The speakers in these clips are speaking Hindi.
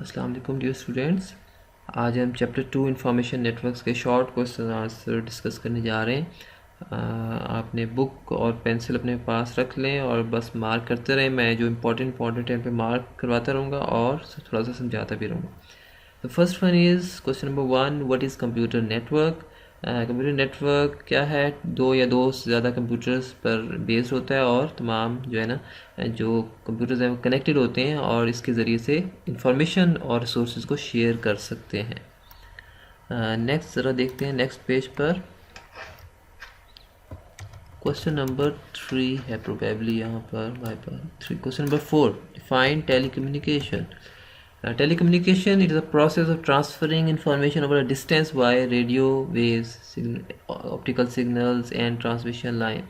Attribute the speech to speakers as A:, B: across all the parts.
A: अस्सलाम वालेकुम डियर स्टूडेंट्स। आज हम चैप्टर 2 इंफॉर्मेशन नेटवर्क्स के शॉर्ट क्वेश्चन आंसर डिस्कस करने जा रहे हैं। आपने बुक और पेंसिल अपने पास रख लें और बस मार्क करते रहें। मैं जो इम्पोर्टेंट टाइम पे मार्क करवाता रहूँगा और थोड़ा सा समझाता भी रहूँगा। The first one is question number 1, what is computer network? Computer network क्या है? दो या दो से ज़्यादा कंप्यूटर्स पर बेस्ड होता है और तमाम जो है ना जो कंप्यूटर्स हैं वो कनेक्टेड होते हैं और इसके ज़रिए से इंफॉर्मेशन और रिसोर्सेज को शेयर कर सकते हैं। नेक्स्ट ज़रा देखते हैं नेक्स्ट पेज पर। क्वेश्चन नंबर 3 है प्रोबेबली यहाँ पर हमारे पास 3। Question number 4, define telecommunication. Telecommunication, it is a process of transferring information over a distance via radio waves, optical signals and transmission line.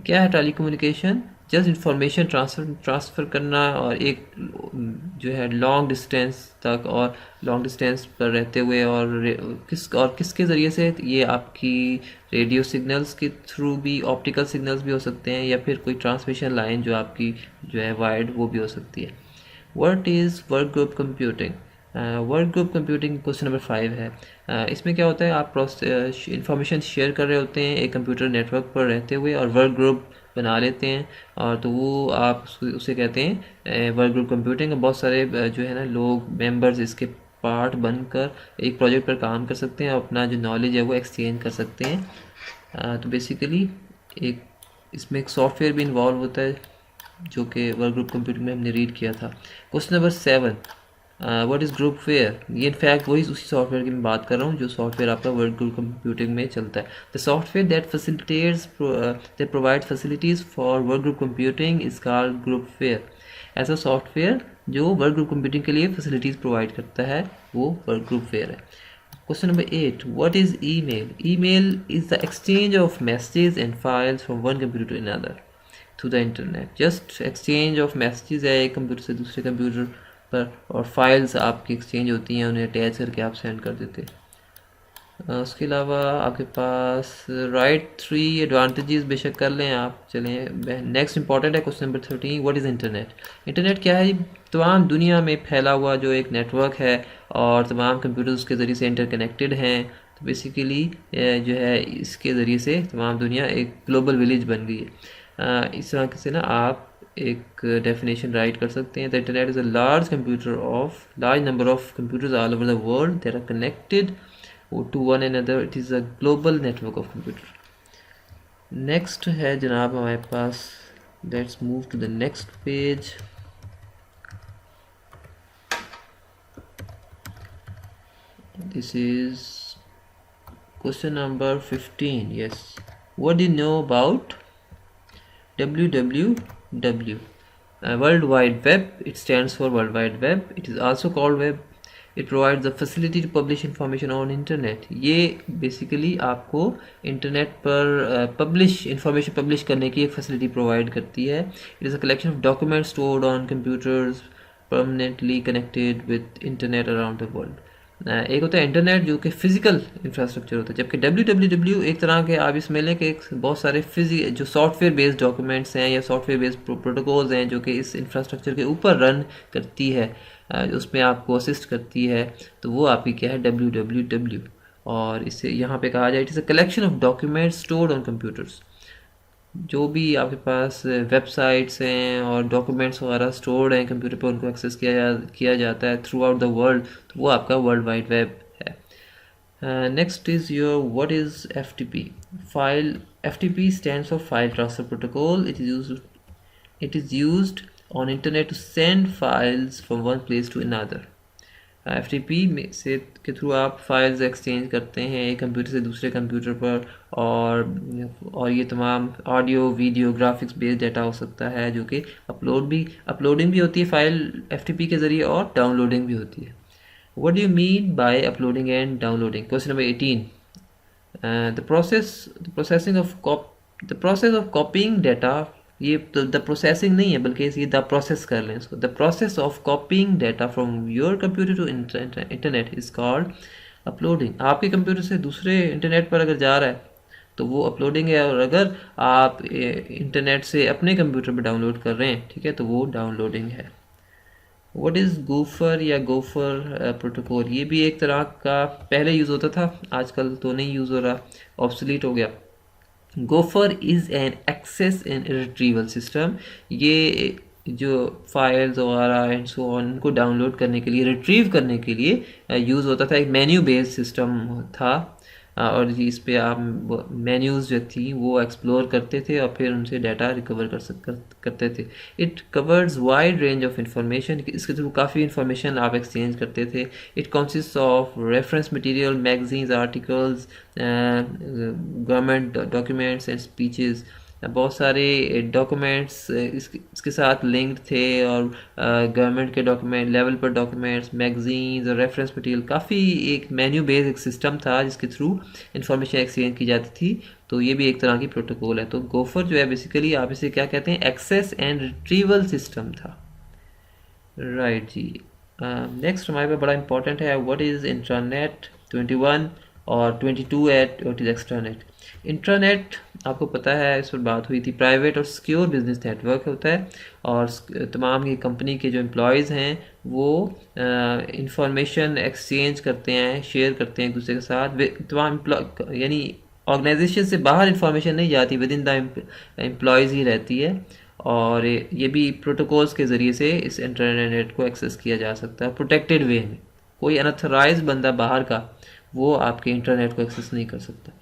A: क्या है टेलीकम्युनिकेशन? जस्ट इंफॉर्मेशन ट्रांसफ़र करना और एक जो है लॉन्ग डिस्टेंस तक और लॉन्ग डिस्टेंस पर रहते हुए और किसके ज़रिए से? ये आपकी रेडियो सिग्नल्स के थ्रू भी, ऑप्टिकल सिग्नल्स भी हो सकते हैं या फिर कोई ट्रांसमिशन लाइन जो आपकी जो है वायर्ड वो भी हो सकती है। What is work group computing? Work group computing question number 5 है। इसमें क्या होता है, आप इंफॉर्मेशन शेयर कर रहे होते हैं एक कंप्यूटर नेटवर्क पर रहते हुए और वर्क ग्रुप बना लेते हैं और तो वो आप उसे कहते हैं वर्क ग्रुप कंप्यूटिंग। बहुत सारे जो है ना लोग मेंबर्स इसके पार्ट बनकर एक प्रोजेक्ट पर काम कर सकते हैं और अपना जो नॉलेज है वो एक्सचेंज कर सकते हैं। तो बेसिकली एक इसमें एक सॉफ्टवेयर भी इन्वॉल्व होता है जो कि वर्क ग्रुप कंप्यूटिंग में हमने रीड किया था। Question number 7, what is groupware? ये इनफैक्ट वही उसी सॉफ्टवेयर की मैं बात कर रहा हूँ जो सॉफ्टवेयर आपका वर्क ग्रुप कंप्यूटिंग में चलता है। The software that facilitates that provide facilities for work group computing is called groupware. ऐसा सॉफ्टवेयर जो वर्क ग्रुप कंप्यूटिंग के लिए फैसिलिटीज़ प्रोवाइड करता है वो वर्क ग्रुप वेयर है। Question number 8, what is email? Email is the exchange of messages and files from one computer to another through the internet. Just exchange of messages है एक कंप्यूटर से दूसरे कंप्यूटर पर और फाइल्स आपकी एक्सचेंज होती हैं, उन्हें अटैच करके आप सेंड कर देते हैं। उसके अलावा आपके पास राइट 3 एडवांटेजेस बेशक कर लें आप। चलें नेक्स्ट इंपॉर्टेंट है question number 13, what is internet? Internet क्या है? तमाम दुनिया में फैला हुआ जो एक नेटवर्क है और तमाम कंप्यूटर्स के ज़रिए से इंटरकनेक्टेड हैं। तो बेसिकली जो है इसके ज़रिए से तमाम दुनिया एक ग्लोबल विलेज बन गई है। इस तरह से ना आप एक डेफिनेशन राइट कर सकते हैं। The internet is a large number of computers all over the world that are connected to one another. It is a global network of computer. Next है जनाब हमारे पास, let's move to the next page. This is question number 15. Yes, what do you know about WWW? World Wide Web. It stands for World Wide Web. It is also called web. It provides the facility to publish information on internet. ये बेसिकली आपको इंटरनेट पर इंफॉर्मेशन पब्लिश करने की एक फैसिलिटी प्रोवाइड करती है। It is a collection of documents stored on computers permanently connected with internet around the world. एक होता है इंटरनेट जो कि फिजिकल इंफ्रास्ट्रक्चर होता है, जबकि WWW एक तरह के आप इसमें लें कि बहुत सारे जो सॉफ्टवेयर बेस्ड डॉक्यूमेंट्स हैं या सॉफ्टवेयर बेस्ड प्रोटोकॉल्स हैं जो कि इस इंफ्रास्ट्रक्चर के ऊपर रन करती है, उसमें आपको असिस्ट करती है। तो वो आपकी क्या है? WWW। और इसे यहाँ पे कहा जाए it is a collection of documents stored on computers. जो भी आपके पास वेबसाइट्स हैं और डॉक्यूमेंट्स वगैरह स्टोर्ड हैं कंप्यूटर पर, उनको एक्सेस किया जाता है थ्रू आउट द वर्ल्ड, तो वो आपका वर्ल्ड वाइड वेब है। Next is your what is FTP? File FTP stands for file transfer protocol. It is used on internet to send files from one place to another. FTP में से के थ्रू आप फाइल्स एक्सचेंज करते हैं एक कंप्यूटर से दूसरे कंप्यूटर पर और ये तमाम audio video graphics based data हो सकता है जो कि अपलोडिंग भी होती है फाइल FTP के ज़रिए और डाउनलोडिंग भी होती है। What do you mean by uploading and downloading? Question number 18. The process of copying data, ये द प्रोसेसिंग नहीं है बल्कि ये द प्रोसेस कर लें इसको। The process of copying data from your computer to internet is called uploading. आपके कंप्यूटर से दूसरे इंटरनेट पर अगर जा रहा है तो वो अपलोडिंग है, और अगर आप इंटरनेट से अपने कंप्यूटर पर डाउनलोड कर रहे हैं, ठीक है, तो वो डाउनलोडिंग है। व्हाट इज़ गोफर या गोफर प्रोटोकॉल? ये भी एक तरह का पहले यूज़ होता था, आजकल तो नहीं यूज़ हो रहा, ऑब्सोलीट हो गया। Gopher is an access and retrieval system. ये जो फाइल्स वगैरह एंड सो ऑन उनको डाउनलोड करने के लिए, रिट्रीव करने के लिए यूज़ होता था। एक मेन्यू बेस्ड सिस्टम था और इस पे आप मेन्यूज़ जो थी वो एक्सप्लोर करते थे और फिर उनसे डाटा रिकवर करते थे। It covers wide range of information, इसके थ्रू काफ़ी इंफॉर्मेशन आप एक्सचेंज करते थे। It consist of reference material, magazines, articles, government documents and speeches. बहुत सारे डॉक्यूमेंट्स इसके साथ लिंक्ड थे और गवर्नमेंट के डॉक्यूमेंट, लेवल पर डॉक्यूमेंट्स, मैगजीन्स और रेफरेंस मटेरियल, काफ़ी एक मेन्यू बेस्ड एक सिस्टम था जिसके थ्रू इंफॉर्मेशन एक्सचेंज की जाती थी। तो ये भी एक तरह की प्रोटोकॉल है। तो गोफर जो है बेसिकली आप इसे क्या कहते हैं, एक्सेस एंड रिट्रीवल सिस्टम था। राइट जी। नेक्स्ट हमारे पास बड़ा इंपॉर्टेंट है, व्हाट इज़ इंट्रानेट? 21 और 22 एट व्हाट इज़ एक्सट्रानेट? इंट्रानेट आपको पता है, इस पर बात हुई थी, प्राइवेट और सिक्योर बिजनेस नेटवर्क होता है और तमाम ये कंपनी के जो एम्प्लॉयज़ हैं वो इंफॉर्मेशन एक्सचेंज करते हैं, शेयर करते हैं एक दूसरे के साथ। तमाम यानी ऑर्गेनाइजेशन से बाहर इंफॉर्मेशन नहीं जाती, विद इन द एम्प्लॉयज़ ही रहती है। और ये भी प्रोटोकॉल्स के ज़रिए से इस इंटरनेट को एक्सेस किया जा सकता है प्रोटेक्टेड वे में। कोई अनऑथराइज बंदा बाहर का वो आपके इंटरनेट को एक्सेस नहीं कर सकता।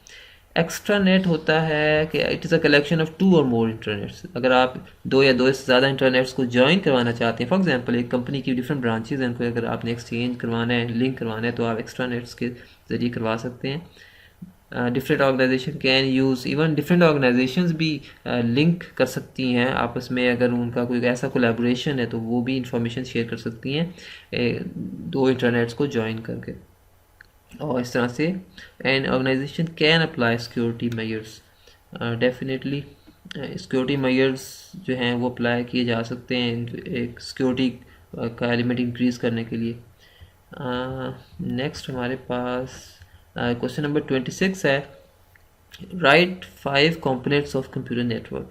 A: एक्स्ट्रानेट होता है कि it is a collection of 2 और मोर इंटरनेट्स। अगर आप 2 या 2 से ज़्यादा इंटरनेट्स को ज्वाइन करवाना चाहते हैं, फॉर एग्जांपल एक कंपनी की डिफरेंट ब्रांचेज हैं, उनको अगर आपने एक्सचेंज करवाना है, लिंक करवाना है, तो आप एक्स्ट्रानेट्स के ज़रिए करवा सकते हैं। Different organization can use, even different organizations भी लिंक कर सकती हैं आपस में। अगर उनका कोई ऐसा कोलैबोरेशन है तो वो भी इंफॉर्मेशन शेयर कर सकती हैं 2 इंटरनेट्स को ज्वाइन करके। और इस तरह से an organization can apply security measures. Definitely security measures जो हैं वो अप्लाई किए जा सकते हैं एक सिक्योरिटी का एलिमेंट इंक्रीज़ करने के लिए। नेक्स्ट हमारे पास क्वेश्चन नंबर 26 है, right 5 components of computer network.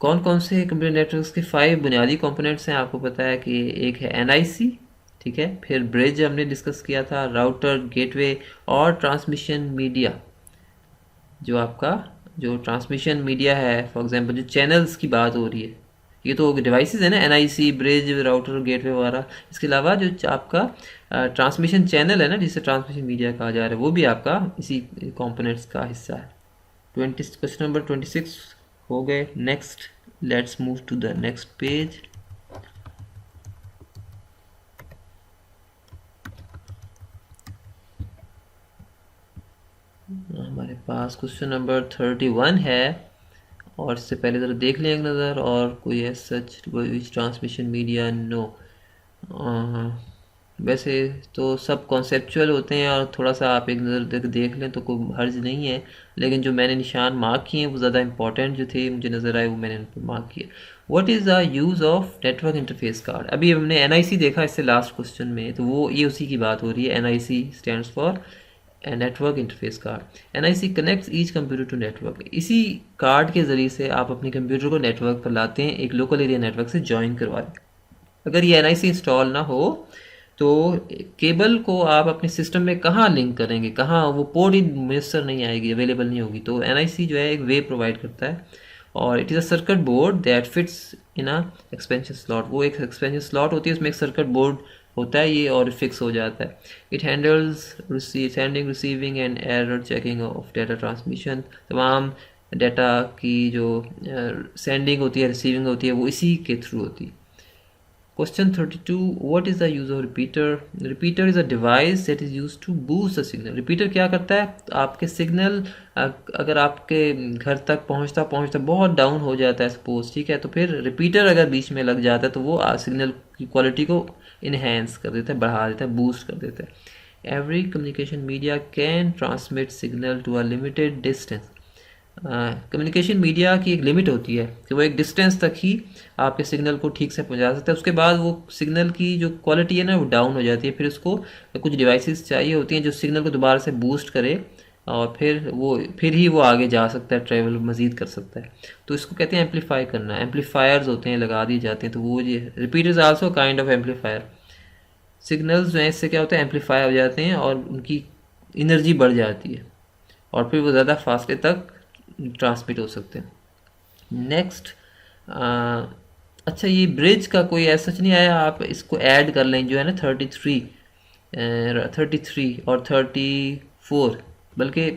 A: कौन कौन से कंप्यूटर नेटवर्क्स के 5 बुनियादी कंपोनेंट्स हैं? आपको पता है कि एक है NIC, ठीक है, फिर ब्रिज हमने डिस्कस किया था, राउटर, गेटवे और ट्रांसमिशन मीडिया। जो आपका जो ट्रांसमिशन मीडिया है, फॉर एग्जांपल जो चैनल्स की बात हो रही है, ये तो डिवाइसेस है ना, NIC, ब्रिज, राउटर, गेटवे वगैरह। इसके अलावा जो आपका ट्रांसमिशन चैनल है ना, जिसे ट्रांसमिशन मीडिया कहा जा रहा है, वो भी आपका इसी कंपोनेंट्स का हिस्सा है। क्वेश्चन नंबर 26 हो गए। Next let's move to the next page. हमारे पास क्वेश्चन नंबर 31 है और इससे पहले ज़रा देख लें एक नज़र, और कोई है सच विच ट्रांसमिशन मीडिया? नो। वैसे तो सब कॉन्सेप्चुअल होते हैं और थोड़ा सा आप एक नज़र देख लें तो कोई हर्ज नहीं है, लेकिन जो मैंने निशान मार्क किए हैं वो ज़्यादा इंपॉर्टेंट जो थे मुझे नज़र आए वो मैंने उन पर मार्क किया। What is the use of network interface card? अभी हमने NIC देखा इससे लास्ट क्वेश्चन में, तो वो ये उसी की बात हो रही है। NIC stands for network interface card. NIC connects each computer to network. इसी कार्ड के ज़रिए से आप अपने कंप्यूटर को नेटवर्क पर लाते हैं, एक लोकल एरिया नेटवर्क से ज्वाइन करवाते हैं। अगर ये NIC इंस्टॉल ना हो तो केबल को आप अपने सिस्टम में कहाँ लिंक करेंगे, कहाँ वो पोर्ट ही मैसर नहीं आएगी, अवेलेबल नहीं होगी। तो NIC जो है एक वे प्रोवाइड करता है और it is a circuit board that fits in a expansion slot. वो एक एक्सपेंशन स्लॉट होती है, उसमें एक सर्किट बोर्ड होता है ये और फिक्स हो जाता है। It handles sending, receiving end error checking of data transmission. तमाम डाटा की जो सेंडिंग होती है, रिसीविंग होती है, वो इसी के थ्रू होती है। Question 32, what is the use of repeater? Repeater is a device that is used to boost the signal. Repeater क्या करता है? आपके सिग्नल अगर आपके घर तक पहुंचता पहुंचता बहुत डाउन हो जाता है सपोज, ठीक है, तो फिर रिपीटर अगर बीच में लग जाता है तो वो सिग्नल की क्वालिटी को इन्हेंस कर देता है, बढ़ा देता है, बूस्ट कर देता है। Every communication media can transmit signal to a limited distance. Communication media की एक लिमिट होती है कि वो एक डिस्टेंस तक ही आपके सिग्नल को ठीक से पहुंचा सकता है, उसके बाद वो सिग्नल की जो क्वालिटी है ना वो डाउन हो जाती है। फिर उसको कुछ डिवाइसेस चाहिए होती हैं जो सिग्नल को दोबारा से बूस्ट करे और फिर ही वो आगे जा सकता है, ट्रैवल मज़ीद कर सकता है। तो इसको कहते हैं एम्पलीफाई करना। एम्पलीफायर्स होते हैं, लगा दिए जाते हैं, तो वो ये repeater is also kind of amplifier. Signals जो हैं इससे क्या होता है, एम्पलीफाई हो जाते हैं और उनकी एनर्जी बढ़ जाती है और फिर वो ज़्यादा फासले तक ट्रांसमिट हो सकते हैं। नेक्स्ट, अच्छा ये ब्रिज का कोई ऐसा सच नहीं आया, आप इसको ऐड कर लें जो है ना 33 और 34, बल्कि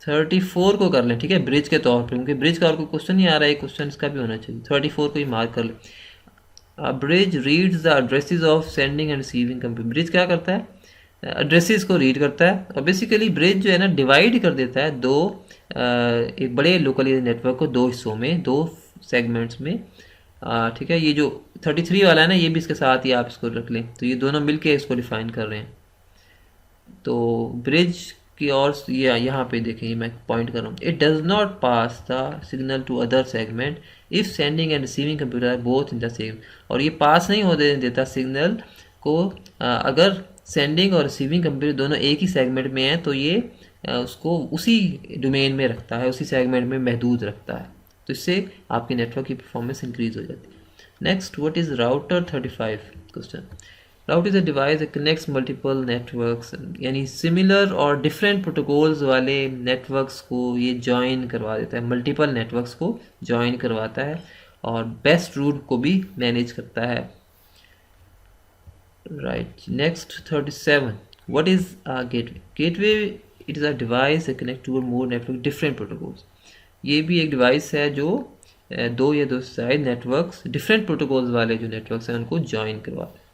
A: 34 को कर लें, ठीक है, ब्रिज के तौर पे, क्योंकि ब्रिज का और कोई क्वेश्चन नहीं आ रहा है, क्वेश्चन इसका भी होना चाहिए। 34 को ही मार्क कर लें। Bridge reads the addresses of sending and receiving computer. Bridge क्या करता है, एड्रेसेस को रीड करता है और बेसिकली ब्रिज जो है ना डिवाइड कर देता है दो, एक बड़े लोकल एरिया नेटवर्क को दो हिस्सों में, दो सेगमेंट्स में, ठीक है। ये जो 33 वाला है ना, ये भी इसके साथ ही आप इसको रख लें, तो ये दोनों मिलके इसको डिफाइन कर रहे हैं। तो ब्रिज की और ये यहाँ पे देखें, ये मैं पॉइंट कर रहा हूँ, it does not pass the signal to other segment if sending and receiving computer are both in the same. और ये पास नहीं होने देता सिग्नल को अगर सेंडिंग और रिसीविंग कंप्यूटर दोनों एक ही सेगमेंट में हैं, तो ये उसको उसी डोमेन में रखता है, उसी सेगमेंट में महदूद रखता है। तो इससे आपके नेटवर्क की परफॉर्मेंस इंक्रीज हो जाती है। Next, what is router 35 question. Route is a device that connects multiple networks, यानी सिमिलर और डिफरेंट प्रोटोकॉल्स वाले नेटवर्क्स को ये जॉइन करवा देता है, मल्टीपल नेटवर्क्स को जॉइन करवाता है और बेस्ट रूट को भी मैनेज करता है। Right, next 37, what is a gateway. Gateway it is a device that connect two more network different protocols. ये भी एक डिवाइस है जो दो या दो से ज़ायद नेटवर्क्स, डिफरेंट प्रोटोकॉल्स वाले जो नेटवर्क्स हैं उनको जॉइन करवाता है।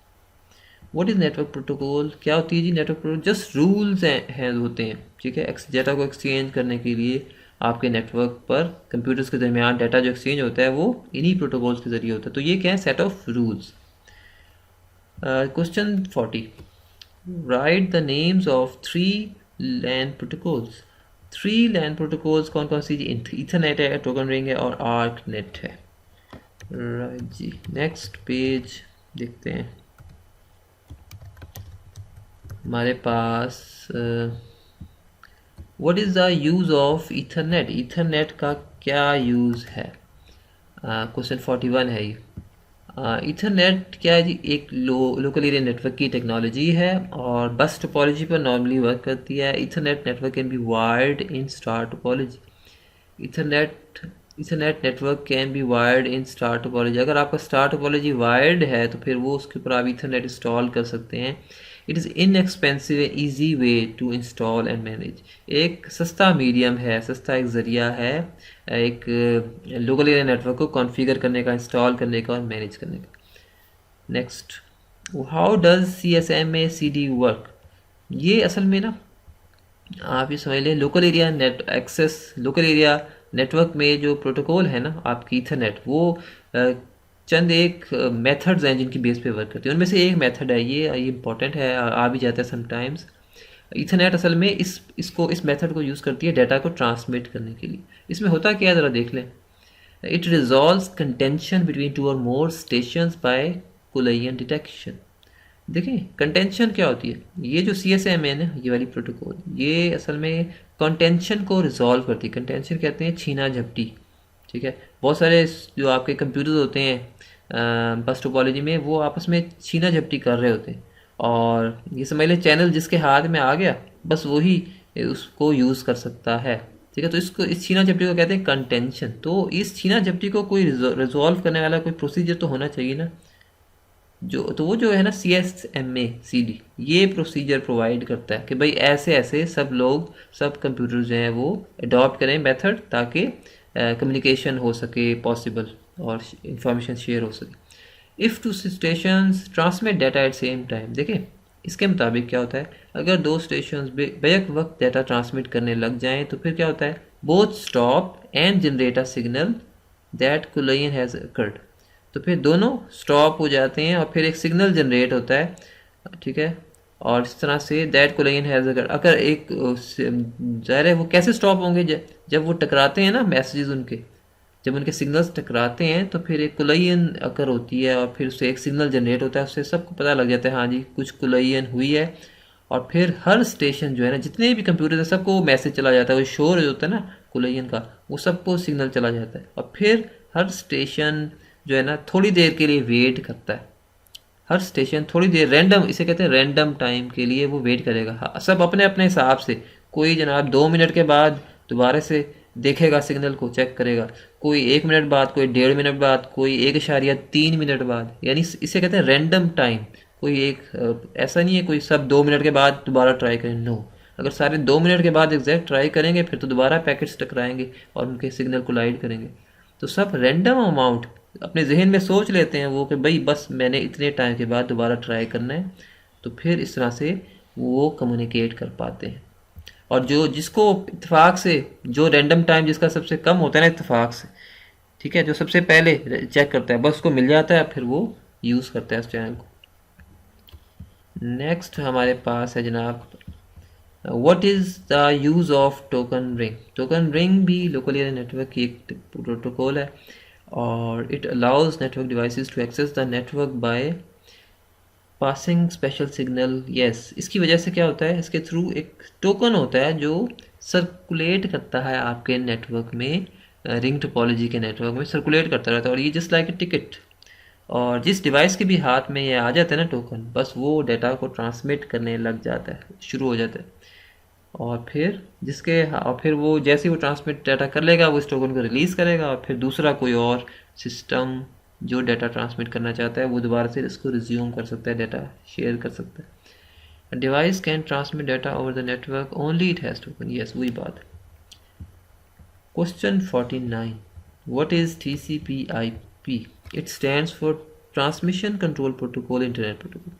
A: व्हाट इज़ नेटवर्क प्रोटोकॉल, क्या होती है G network protocol, just rules हैं होते हैं, ठीक है। डाटा को एक्सचेंज करने के लिए आपके नेटवर्क पर कंप्यूटर्स के दरमियान डाटा जो एक्सचेंज होता है वो इन्हीं प्रोटोकॉल्स के ज़रिए होता है। तो ये क्या है, set of rules. Question 40, write the names of 3 LAN protocols. 3 LAN protocols कौन कौन सी जी, ईथरनेट है, टोकन रिंग है और आर्क नेट है। राइट जी, नेक्स्ट पेज देखते हैं। हमारे पास what is the use of Ethernet. Ethernet का क्या यूज़ है, क्वेश्चन 41 है ये। ईथरनेट क्या है जी, एक लोकल एरिया नेटवर्क की टेक्नोलॉजी है और बस टोपोलॉजी पर नॉर्मली वर्क करती है। Ethernet network can be wired in star topology. Ethernet network can be wired in star topology. अगर आपका स्टार टोपोलॉजी वायर्ड है तो फिर वो उसके ऊपर आप ईथरनेट इंस्टॉल कर सकते हैं। It is inexpensive easy way to install and manage. एक सस्ता मीडियम है, सस्ता एक ज़रिया है एक लोकल एरिया नेटवर्क को कॉन्फ़िगर करने का, इंस्टॉल करने का और मैनेज करने का। Next, how does CSMA CD work. ये असल में ना आप ये समझ लें, local area net access, local area network में जो प्रोटोकॉल है ना आपकी ईथरनेट, वो चंद एक मेथड्स हैं जिनकी बेस पे वर्क करती है। उनमें से एक मेथड है ये इंपॉर्टेंट है, आ भी जाता है समटाइम्स। ईथरनेट असल में इस मेथड को यूज़ करती है डाटा को ट्रांसमिट करने के लिए। इसमें होता क्या है ज़रा देख लें। इट रिजॉल्व्स कंटेंशन बिटवीन 2 और मोर स्टेशंस बाय कोलिजन डिटेक्शन। देखें कंटेंशन क्या होती है, ये जो CSMA है ना, ये वाली प्रोटोकॉल, ये असल में कंटेंशन को रिजॉल्व करती है। कंटेंशन कहते हैं छीना झपटी, ठीक है। बहुत सारे जो आपके कंप्यूटर्स होते हैं बस टोपोलॉजी में, वो आपस में छीना झपटी कर रहे होते हैं और ये समझ लें चैनल जिसके हाथ में आ गया बस वही उसको यूज़ कर सकता है, ठीक है। तो इस छीना झपटी को कहते हैं कंटेंशन। तो इस छीना झपटी को कोई रिजॉल्व करने वाला कोई प्रोसीजर तो होना चाहिए ना, वो जो है ना CSMA CD ये प्रोसीजर प्रोवाइड करता है कि भाई ऐसे ऐसे सब लोग, सब कंप्यूटर जो हैं वो अडॉप्ट करें मेथड, ताकि कम्युनिकेशन हो सके पॉसिबल और इंफॉर्मेशन शेयर हो सके। If two stations transmit data at same time. देखें इसके मुताबिक क्या होता है, अगर दो स्टेशंस बैक वक्त डाटा ट्रांसमिट करने लग जाएं तो फिर क्या होता है, both stop and generate a signal that collision has occurred. तो फिर दोनों स्टॉप हो जाते हैं और फिर एक सिग्नल जनरेट होता है, ठीक है। और इस तरह से दैट कोलिजन हैज़ अगर एक ज़ाहिर है वो कैसे स्टॉप होंगे, जब वो टकराते हैं ना मैसेजेस उनके, जब उनके सिग्नल्स टकराते हैं तो फिर एक कोलिजन अकर होती है और फिर उससे एक सिग्नल जनरेट होता है, उससे सबको पता लग जाता है हाँ जी कुछ कोलिजन हुई है और फिर हर स्टेशन जो है ना, जितने भी कंप्यूटर हैं सबको मैसेज चला जाता है, वो शोर जो होता है ना कोलिजन का, वो सबको सिग्नल चला जाता है। और फिर हर स्टेशन जो है ना थोड़ी देर के लिए वेट करता है, हर स्टेशन थोड़ी देर रैंडम, इसे कहते हैं रैंडम टाइम के लिए वो वेट करेगा। हाँ, सब अपने अपने हिसाब से। कोई जनाब 2 मिनट के बाद दोबारा से देखेगा, सिग्नल को चेक करेगा, कोई 1 मिनट बाद, कोई 1.5 मिनट बाद, कोई 1.3 मिनट बाद, यानी इसे कहते हैं रैंडम टाइम। कोई एक ऐसा नहीं है कोई सब 2 मिनट के बाद दोबारा ट्राई करें, नो। अगर सारे 2 मिनट के बाद एग्जैक्ट ट्राई करेंगे फिर तो दोबारा पैकेट्स टकराएंगे और उनके सिग्नल कोलाइड करेंगे। तो सब रैंडम अमाउंट अपने जहन में सोच लेते हैं वो कि भाई बस मैंने इतने टाइम के बाद दोबारा ट्राई करना है, तो फिर इस तरह से वो कम्युनिकेट कर पाते हैं। और जो जिसको इत्तेफाक से, जो रैंडम टाइम जिसका सबसे कम होता है ना इत्तेफाक से, ठीक है, जो सबसे पहले चेक करता है बस उसको मिल जाता है, फिर वो यूज़ करता है उस चैनल को। नेक्स्ट हमारे पास है जनाब, what is the use of token ring. Token ring भी लोकल एरिया नेटवर्क की एक प्रोटोकॉल है और it allows network devices to access the network by passing special signal. Yes, इसकी वजह से क्या होता है, इसके थ्रू एक टोकन होता है जो सर्कुलेट करता है आपके नेटवर्क में, रिंग टोपोलॉजी के नेटवर्क में सर्कुलेट करता रहता है, और ये जस्ट लाइक ए टिकट। और जिस डिवाइस के भी हाथ में ये आ जाता है ना टोकन, बस वो डाटा को ट्रांसमिट करने लग जाता है, शुरू हो जाता है। और फिर वो जैसे वो ट्रांसमिट डाटा कर लेगा वो इस टोकन को रिलीज़ करेगा, और फिर दूसरा कोई और सिस्टम जो डाटा ट्रांसमिट करना चाहता है वो दोबारा से इसको रिज्यूम कर सकता है, डाटा शेयर कर सकता है। Device can transmit data over the network only it has token. Yes, वही बात। Question 49, what is TCP/IP? It stands for transmission control protocol, internet protocol.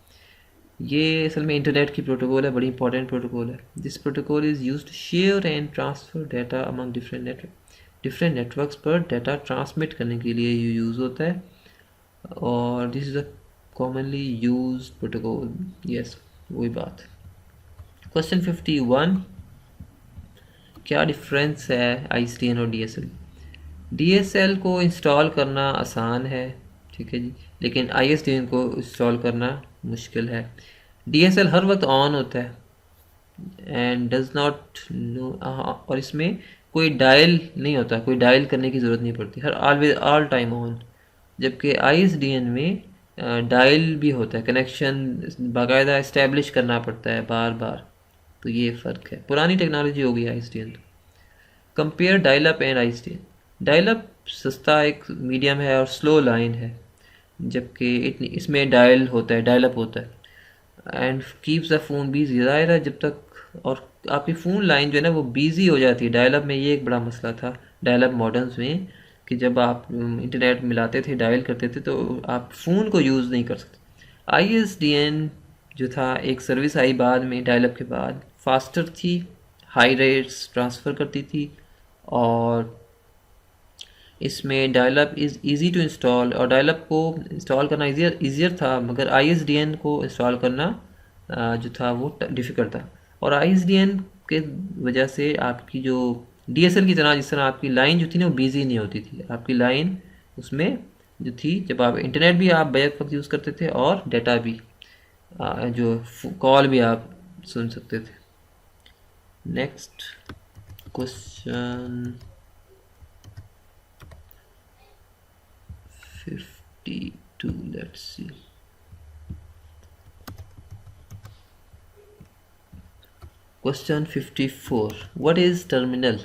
A: ये असल में इंटरनेट की प्रोटोकॉल है, बड़ी इंपॉर्टेंट प्रोटोकॉल है। This protocol is used to share and transfer data among different networks पर डाटा ट्रांसमिट करने के लिए ये यूज़ होता है, और this is a commonly use protocol. Yes, वही बात। क्वेश्चन 51, क्या डिफरेंस है ISDN और DSL? DSL को इंस्टॉल करना आसान है, ठीक है जी, लेकिन ISDN को इंस्टॉल करना मुश्किल है। DSL हर वक्त ऑन होता है एंड डज नॉट नो, और इसमें कोई डायल नहीं होता, कोई डायल करने की ज़रूरत नहीं पड़ती, हर ऑलवेज ऑल टाइम ऑन। जबकि ISDN में डायल भी होता है, कनेक्शन बाकायदा इस्टेब्लिश करना पड़ता है बार बार। तो ये फ़र्क है, पुरानी टेक्नोलॉजी होगी ISDN। Compare dial up and ISDN। Dial up सस्ता एक मीडियम है और स्लो लाइन है, जबकि इसमें डायल होता है, डायल अप होता है and keeps the phone busy, ज़ाहिर है जब तक, और आपकी फ़ोन लाइन जो है ना वो बिजी हो जाती है। डायल अप में ये एक बड़ा मसला था डायल अप मॉडेम्स में, कि जब आप इंटरनेट मिलाते थे, डायल करते थे, तो आप फ़ोन को यूज़ नहीं कर सकते। ISDN जो था एक सर्विस आई बाद में डायल अप के बाद, फास्टर थी, हाई रेट्स ट्रांसफ़र करती थी, और इसमें dial up is easy to install, और डायल अप को इंस्टॉल करना ईज़ियर था, मगर ISDN को इंस्टॉल करना जो था वो डिफ़िकल्ट था। और ISDN के वजह से आपकी जो DSL की तरह, जिस तरह आपकी लाइन जो थी ना वो बिजी नहीं होती थी, आपकी लाइन उसमें जो थी, जब आप इंटरनेट भी आप बैक वक्त यूज़ करते थे और डाटा भी, जो कॉल भी आप सुन सकते थे। Next question 52, let's see. Question 54, what is terminal?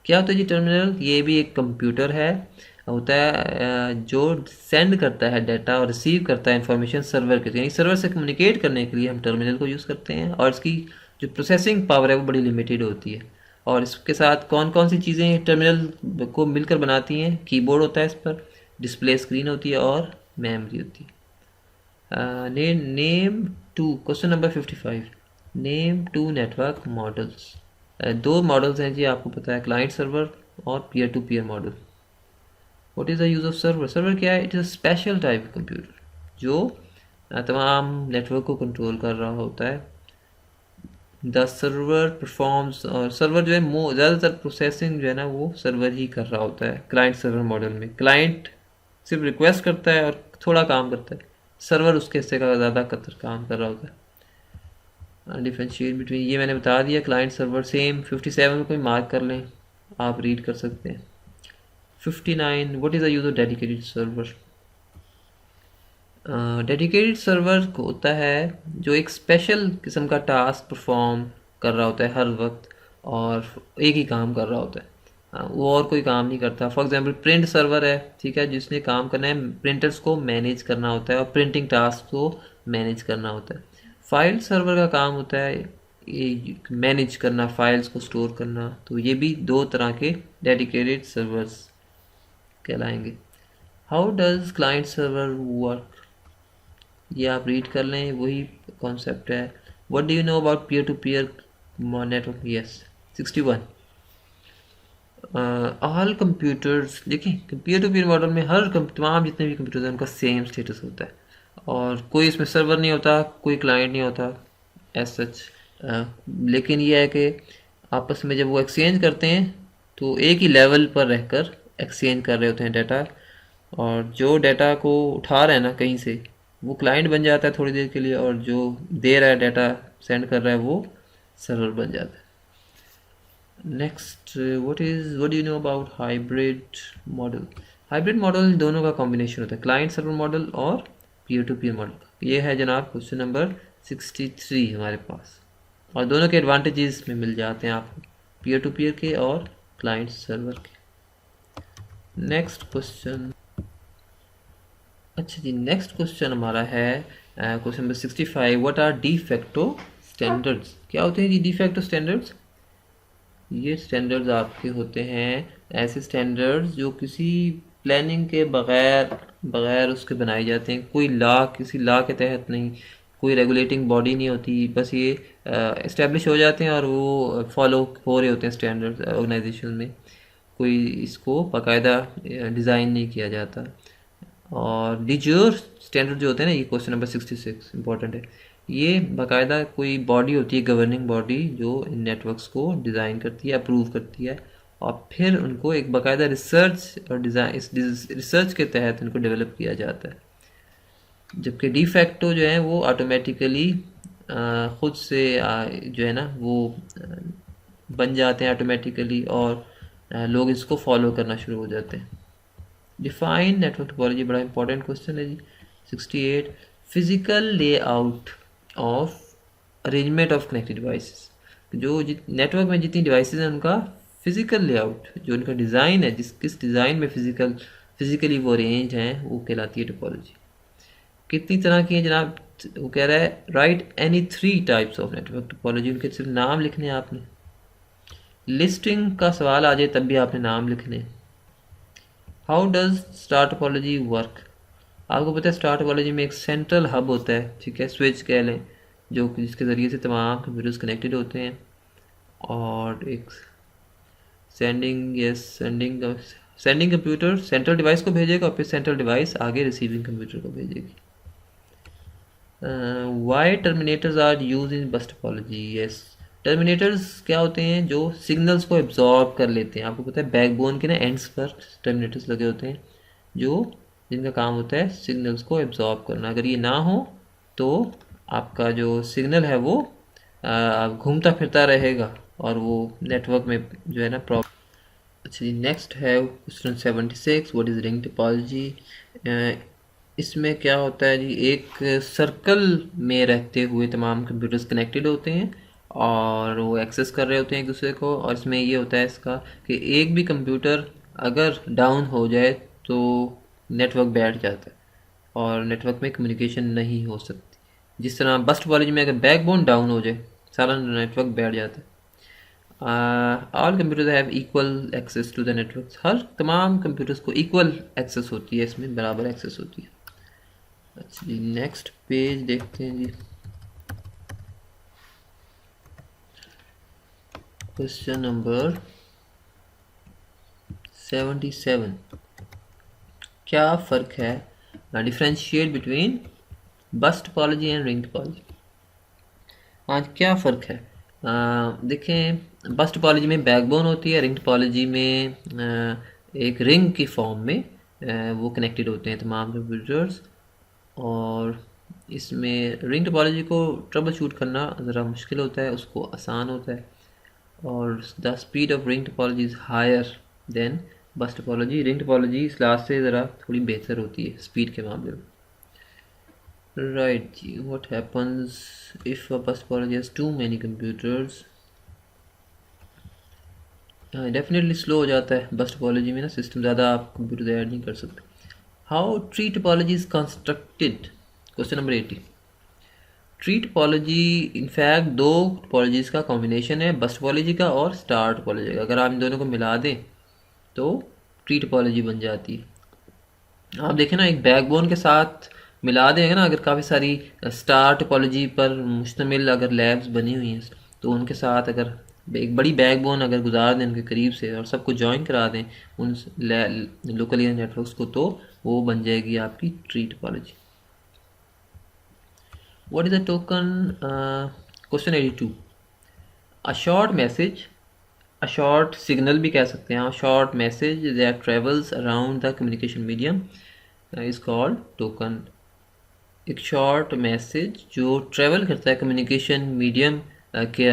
A: क्या होता है जी टर्मिनल? ये भी एक कंप्यूटर है, होता है जो सेंड करता है डाटा और रिसीव करता है इंफॉर्मेशन सर्वर के, यानी सर्वर से कम्युनिकेट करने के लिए हम टर्मिनल को यूज़ करते हैं, और इसकी जो प्रोसेसिंग पावर है वो बड़ी लिमिटेड होती है। और इसके साथ कौन कौन सी चीज़ें टर्मिनल को मिलकर बनाती हैं? कीबोर्ड होता है इस पर, डिस्प्ले स्क्रीन होती है, और मेमोरी होती है। Name two, question number 55, name two network models. दो मॉडल्स हैं जी, आपको पता है, क्लाइंट सर्वर और peer to peer model. What is the use of server? Server क्या है? It is a special type computer जो तमाम नेटवर्क को कंट्रोल कर रहा होता है। द सर्वर परफॉर्म्स, और सर्वर जो है ज़्यादातर प्रोसेसिंग जो है ना वो सर्वर ही कर रहा होता है। क्लाइंट सर्वर मॉडल में क्लाइंट सिर्फ रिक्वेस्ट करता है और थोड़ा काम करता है, सर्वर उसके हिस्से का ज़्यादा काम कर रहा होता है। डिफरेंशिएट बिटवीन, ये मैंने बता दिया। Client server same. 57 में कोई मार्क कर लें, आप रीड कर सकते हैं। 59 what is the use of dedicated server. Dedicated server होता है जो एक स्पेशल किस्म का टास्क परफॉर्म कर रहा होता है हर वक्त, और एक ही काम कर रहा होता है। वो और कोई काम नहीं करता। फॉर एग्जांपल प्रिंट सर्वर है, ठीक है, जिसने काम करना है प्रिंटर्स को मैनेज करना होता है और प्रिंटिंग टास्क को मैनेज करना होता है। फाइल सर्वर का काम होता है ये मैनेज करना, फाइल्स को स्टोर करना। तो ये भी दो तरह के डेडिकेटेड सर्वर्स कहलाएंगे। How does client server work, ये आप रीड कर लें, वही कॉन्सेप्ट है। What do you know about peer to peer network. Yes 61 all computers. देखिए पीयर टू पीयर मॉडल में हर तमाम जितने भी कंप्यूटर्स हैं उनका सेम स्टेटस होता है, और कोई इसमें सर्वर नहीं होता, कोई क्लाइंट नहीं होता एज सच। लेकिन यह है कि आपस में जब वो एक्सचेंज करते हैं तो एक ही लेवल पर रहकर एक्सचेंज कर रहे होते हैं डाटा, और जो डाटा को उठा रहे हैं ना कहीं से, वो क्लाइंट बन जाता है थोड़ी देर के लिए, और जो दे रहा है डाटा सेंड कर रहा है वो सर्वर बन जाता है। Next what do you know about hybrid model. Hybrid model दोनों का कॉम्बिनेशन होता है, क्लाइंट सर्वर मॉडल और पीयर टू पीयर मॉडल। ये है जनाब क्वेश्चन नंबर 63 हमारे पास, और दोनों के एडवांटेजेस में मिल जाते हैं आपको, पीयर टू पीयर के और क्लाइंट सर्वर के। नेक्स्ट क्वेश्चन, अच्छा जी, नेक्स्ट क्वेश्चन हमारा है question number 65। What R de facto standards. क्या होते हैं जी डी फैक्टो स्टैंडर्ड्स। ये स्टैंडर्ड्स आपके होते हैं ऐसे स्टैंडर्ड्स जो किसी प्लानिंग के बगैर उसके बनाए जाते हैं, कोई लॉ, किसी लॉ के तहत नहीं, कोई रेगुलेटिंग बॉडी नहीं होती, बस ये इस्टेब्लिश हो जाते हैं और वो फॉलो हो रहे होते हैं स्टैंडर्ड्स ऑर्गेनाइजेशन में। कोई इसको बाकायदा डिज़ाइन नहीं किया जाता। और डिजोर स्टैंडर्ड जो होते हैं ना, ये क्वेश्चन नंबर 66 इंपॉर्टेंट है। ये बाकायदा कोई बॉडी होती है, गवर्निंग बॉडी, जो इन नेटवर्क्स को डिज़ाइन करती है, अप्रूव करती है, और फिर उनको एक बाकायदा रिसर्च और डिज़ाइन, इस रिसर्च के तहत इनको डेवलप किया जाता है। जबकि डी फैक्टो जो है वो ऑटोमेटिकली ख़ुद से जो है ना वो बन जाते हैं ऑटोमेटिकली, और लोग इसको फॉलो करना शुरू हो जाते हैं। डिफाइन नेटवर्क टोपोलॉजी बड़ा इंपॉर्टेंट क्वेश्चन है जी। 68 physical layout of arrangement of connected devices. जो नेटवर्क में जितनी डिवाइसेस हैं उनका फिजिकल लेआउट, जो उनका डिज़ाइन है, किस डिज़ाइन में फिजिकली वो अरेंज हैं, वो कहलाती है टोपोलॉजी। कितनी तरह की है जनाब, वो कह रहा है right any 3 types of network topology. उनके सिर्फ नाम लिखने हैं आपने, लिस्टिंग का सवाल आ जाए तब भी आपने नाम लिखने। How does star topology work. आपको पता है स्टार टोपोलॉजी में एक सेंट्रल हब होता है, ठीक है, स्विच कह लें, जो जिसके ज़रिए से तमाम कंप्यूटर्स कनेक्टेड होते हैं, और एक सेंडिंग कंप्यूटर सेंट्रल डिवाइस को भेजेगा, और फिर सेंट्रल डिवाइस आगे रिसीविंग कंप्यूटर को भेजेगी। Why terminators are use in bus topology. Yes, terminators क्या होते हैं, जो सिग्नल्स को एब्जॉर्ब कर लेते हैं। आपको पता है बैकबोन के ना एंड्स पर टर्मिनेटर्स लगे होते हैं, जिनका काम होता है सिग्नल्स को एब्जॉर्ब करना। अगर ये ना हो तो आपका जो सिग्नल है वो घूमता फिरता रहेगा, और वो नेटवर्क में जो है ना प्रॉब्लम। अच्छा जी, नेक्स्ट है question 76। What is ring topology. इसमें क्या होता है जी, एक सर्कल में रहते हुए तमाम कंप्यूटर्स कनेक्टेड होते हैं और वो एक्सेस कर रहे होते हैं एक दूसरे को। और इसमें ये होता है इसका कि एक भी कंप्यूटर अगर डाउन हो जाए तो नेटवर्क बैठ जाता है और नेटवर्क में कम्युनिकेशन नहीं हो सकती। जिस तरह बस टोपोलॉजी में अगर बैकबोन डाउन हो जाए सारा नेटवर्क बैठ जाता है। All computers have equal access to the network. हर तमाम कंप्यूटर्स को इक्वल एक्सेस होती है, इसमें बराबर एक्सेस होती है। अच्छा जी, नेक्स्ट पेज देखते हैं जी। Question number 77। क्या फ़र्क है, डिफरेंशिएट बिटवीन बस टोपोलॉजी एंड रिंग टोपोलॉजी। आज क्या फ़र्क है, देखें बस टोपोलॉजी में बैकबोन होती है, रिंग टोपोलॉजी में एक रिंग की फॉर्म में वो कनेक्टेड होते हैं तमाम कंप्यूटर्स। और इसमें रिंग टोपोलॉजी को ट्रबल शूट करना ज़रा मुश्किल होता है, उसको आसान होता है, और the speed of ring topology is higher than bus topology. Ring topology इस लास्ट से ज़रा थोड़ी बेहतर होती है स्पीड के मामले में। राइट जी, what happens if a bus topology has too many computers? Definitely slow हो जाता है बस टोपोलॉजी में ना, सिस्टम ज़्यादा आप कंप्यूटर ऐड नहीं कर सकते। How tree topology is constructed? Question number 80। Tree topology in fact दो टोपोलॉजीज़ का कॉम्बिनेशन है, बस टोपोलॉजी का और स्टार टोपोलॉजी का। अगर आप इन दोनों को मिला दें तो ट्री टोपोलॉजी बन जाती है। आप देखें ना, एक बैकबोन के साथ मिला देंगे ना, अगर काफ़ी सारी स्टार टोपोलॉजी पर मुश्तमिल अगर लैब्स बनी हुई हैं तो उनके साथ अगर एक बड़ी बैकबोन अगर गुजार दें उनके करीब से और सबको ज्वाइन करा दें उन लोकल एरिया नेटवर्क्स को, तो वो बन जाएगी आपकी tree topology. What is a token? Question 82. A short message, a short signal भी कह सकते हैं, a short message that travels around the communication medium is called token. एक short message जो travel करता है communication medium के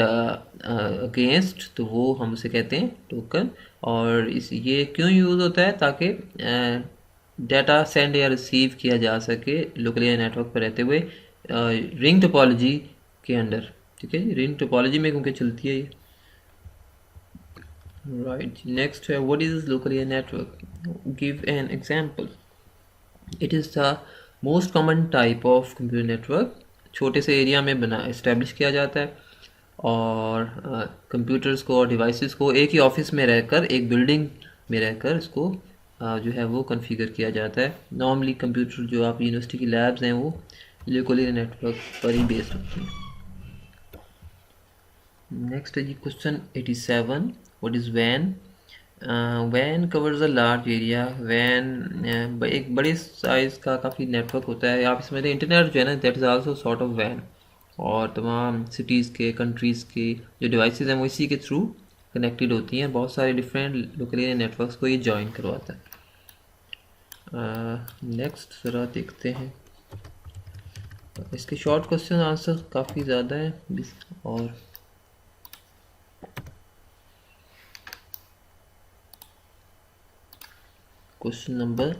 A: against, तो वो हम उसे कहते हैं token। और ये क्यों यूज़ होता है? ताकि डाटा सेंड या रिसीव किया जा सके लोकल एरिया नेटवर्क पर रहते हुए रिंग टोपोलॉजी के अंडर। ठीक है जी, रिंग टोपोलॉजी में क्योंकि चलती है ये। राइट, नेक्स्ट है what is local area network? Give an example. It is the most common type of computer network. छोटे से एरिया में बना इस्टेब्लिश किया जाता है और कंप्यूटर्स को और डिवाइसेस को एक ही ऑफिस में रहकर, एक बिल्डिंग में रहकर इसको जो है वो कॉन्फ़िगर किया जाता है। नॉर्मली कंप्यूटर जो आप यूनिवर्सिटी की लैब्स हैं वो लोकल एरिया नेटवर्क पर ही बेस्ड होती हैं। नेक्स्ट है जी क्वेश्चन 87। व्हाट इज़ वैन? वैन कवर्स अ लार्ज एरिया। वैन एक बड़े साइज़ का काफ़ी नेटवर्क होता है। आप इसमें इंटरनेट जो है ना, that is also sort of वैन, और तमाम सिटीज़ के, कंट्रीज़ के जो डिवाइसेस हैं वो इसी के थ्रू कनेक्टेड होती हैं। बहुत सारे डिफरेंट लोकल एरिया नेटवर्क्स को ये जॉइन करवाता है। नेक्स्ट ज़रा देखते हैं, इसके शॉर्ट क्वेश्चन आंसर काफ़ी ज़्यादा हैं। और क्वेश्चन नंबर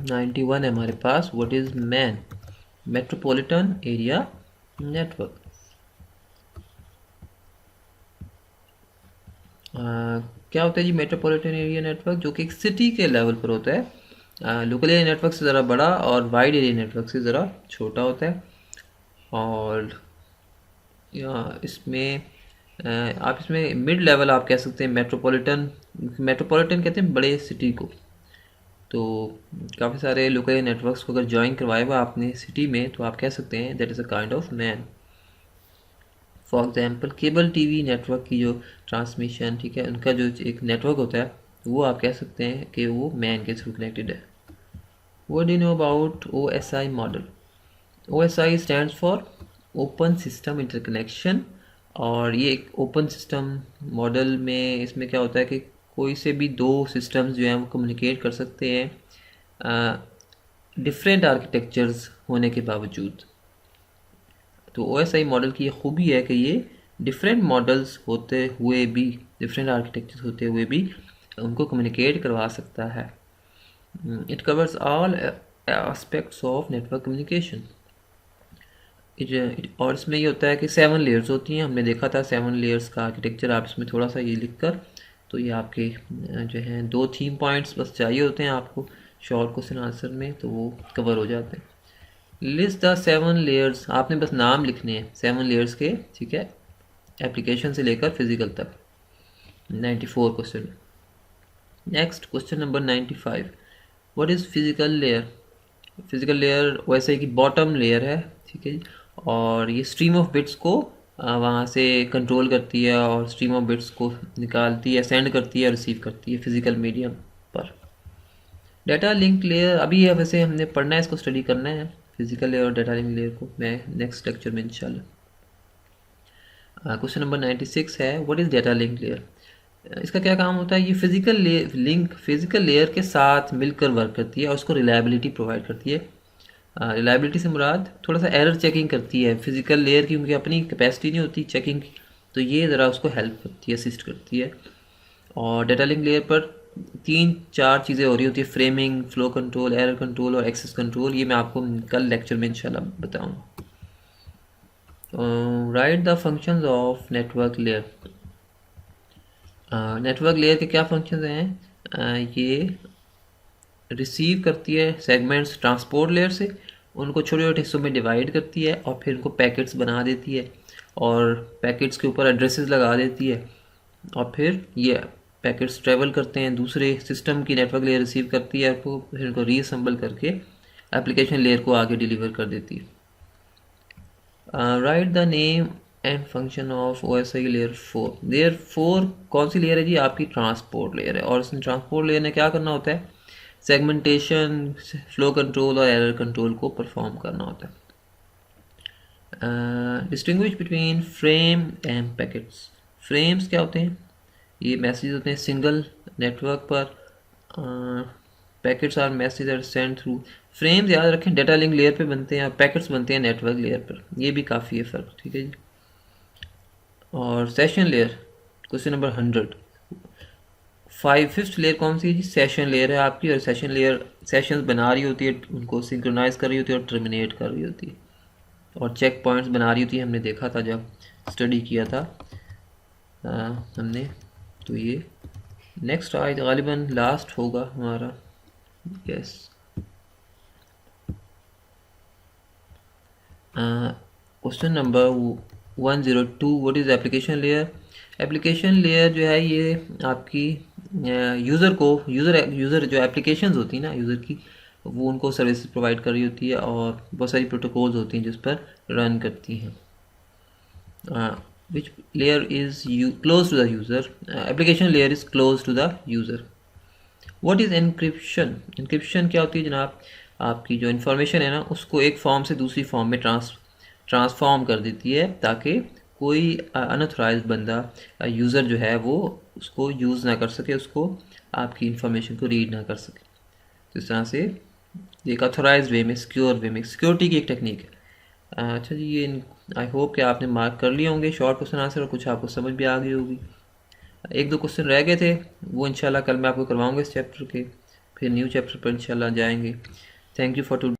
A: 91 है हमारे पास। What is MAN? Metropolitan area network. क्या होता है जी मेट्रोपॉलिटन एरिया नेटवर्क? जो कि एक सिटी के लेवल पर होता है। लोकल एरिया नेटवर्क से ज़रा बड़ा और वाइड एरिया नेटवर्क से ज़रा छोटा होता है। और इसमें आप इसमें मिड लेवल आप कह सकते हैं मेट्रोपॉलिटन। मेट्रोपॉलिटन कहते हैं बड़े सिटी को। तो काफ़ी सारे लोकल एरिया नेटवर्क्स को अगर ज्वाइन करवाए हुआ आपने सिटी में, तो आप कह सकते हैं that is a kind of man. For example cable TV network की जो ट्रांसमिशन, ठीक है, उनका जो एक नेटवर्क होता है वो आप कह सकते हैं कि वो मैन के थ्रू कनेक्टेड है। What do you know about OSI model? OSI stands for open system interconnection. और ये एक ओपन सिस्टम मॉडल में इसमें क्या होता है कि कोई से भी दो सिस्टम्स जो हैं वो कम्युनिकेट कर सकते हैं डिफरेंट आर्किटेक्चर्स होने के बावजूद। तो OSI मॉडल की ये खूबी है कि ये डिफरेंट मॉडल्स होते हुए भी, डिफरेंट आर्किटेक्चर्स होते हुए भी उनको कम्युनिकेट करवा सकता है। It covers all aspects of network communication. और इसमें ये होता है कि 7 लेयर्स होती हैं। हमने देखा था 7 लेयर्स का आर्किटेक्चर। आप इसमें थोड़ा सा ये लिख कर, तो ये आपके जो हैं 2 थीम पॉइंट्स बस चाहिए होते हैं आपको शॉर्ट क्वेश्चन आंसर में, तो वो कवर हो जाते हैं। List the 7 layers. आपने बस नाम लिखने हैं 7 लेयर्स के, ठीक है, एप्लीकेशन से लेकर फिजिकल तक। 94 question. Next question number 95। What is physical layer? Physical layer वैसे की बॉटम लेयर है, ठीक है जी, और ये स्ट्रीम ऑफ बिट्स को वहाँ से कंट्रोल करती है और स्ट्रीम ऑफ बिट्स को निकालती है, सेंड करती है, रिसीव करती है फिजिकल मीडियम पर। डाटा लिंक लेयर अभी है, वैसे हमने पढ़ना है, इसको स्टडी करना है फिजिकल लेयर और डाटा लिंक लेयर को, मैं नेक्स्ट लेक्चर में इंशाल्लाह। क्वेश्चन नंबर 96 है what is data link layer? इसका क्या काम होता है? ये फिजिकल लेयर के साथ मिलकर वर्क करती है और उसको रिलायबिलिटी प्रोवाइड करती है। रिलायबिलिटी से मुराद थोड़ा सा एरर चेकिंग करती है फिजिकल लेयर की, उनकी अपनी कैपेसिटी नहीं होती चेकिंग की, तो ये ज़रा उसको हेल्प करती है, असिस्ट करती है। और डेटा लिंक लेयर पर 3-4 चीज़ें हो रही होती है, framing, flow control, error control और एक्सेस कंट्रोल। ये मैं आपको कल लेक्चर में इंशाल्लाह बताऊँगा। Right the functions of network layer. Network layer के क्या फंक्शंस हैं? ये रिसीव करती है सेगमेंट्स ट्रांसपोर्ट लेयर से, उनको छोटे छोटे हिस्सों में डिवाइड करती है और फिर उनको पैकेट्स बना देती है और पैकेट्स के ऊपर एड्रेसेस लगा देती है, और फिर ये पैकेट्स ट्रेवल करते हैं दूसरे सिस्टम की, नेटवर्क लेयर रिसीव करती है और फिर इनको रीअसेंबल करके एप्लीकेशन लेयर को आगे डिलीवर कर देती है। Right the name and function of OSI layer 4। Layer 4 कौन सी लेयर है जी? आपकी ट्रांसपोर्ट लेयर है, और इस ट्रांसपोर्ट लेयर ने क्या करना होता है? सेगमेंटेशन, फ्लो कंट्रोल और एरर कंट्रोल को परफॉर्म करना होता है। Distinguish between frame and packets. Frames क्या होते हैं? ये मैसेज होते हैं सिंगल नेटवर्क पर। Packets are message are send through. Frames याद रखें डेटा लिंक लेयर पे बनते हैं और पैकेट्स बनते हैं नेटवर्क लेयर पर, ये भी काफ़ी है फ़र्क, ठीक है जी। और session layer, question number 100, fifth layer कौन सी है जी? सेशन लेयर है आपकी, और सेशन लेयर सेशंस बना रही होती है, उनको सिंक्रोनाइज कर रही होती है और टर्मिनेट कर रही होती है, और चेक पॉइंट्स बना रही होती है। हमने देखा था जब स्टडी किया था हमने। तो ये नेक्स्ट आज गालिबन लास्ट होगा हमारा। Yes, question number 102, what is application layer? Application layer जो है ये आपकी यूज़र को यूज़र जो एप्लीकेशंस होती है ना यूज़र की, वो उनको सर्विसेज प्रोवाइड कर रही होती है और बहुत सारी प्रोटोकॉल्स होती हैं जिस पर रन करती हैं। Which layer is close to the user? Application layer is close to the user. What is encryption? Encryption क्या होती है जनाब? आपकी जो इन्फॉर्मेशन है ना उसको एक फॉर्म से दूसरी फॉर्म में ट्रांसफॉर्म कर देती है, ताकि कोई अनऑथराइज बंदा यूज़र जो है वो उसको यूज़ ना कर सके, उसको आपकी इंफॉर्मेशन को रीड ना कर सके। तो इस तरह से एक ऑथराइज वे में, सिक्योर वे में, सिक्योरिटी की एक टेक्निक है। अच्छा जी, ये आई होप कि आपने मार्क कर लिए होंगे शॉर्ट क्वेश्चन आंसर, और कुछ आपको समझ भी आ गई होगी। एक दो क्वेश्चन रह गए थे, वो इंशाल्लाह कल मैं आपको करवाऊंगा इस चैप्टर के, फिर न्यू चैप्टर पर इंशाल्लाह जाएंगे। Thank you for to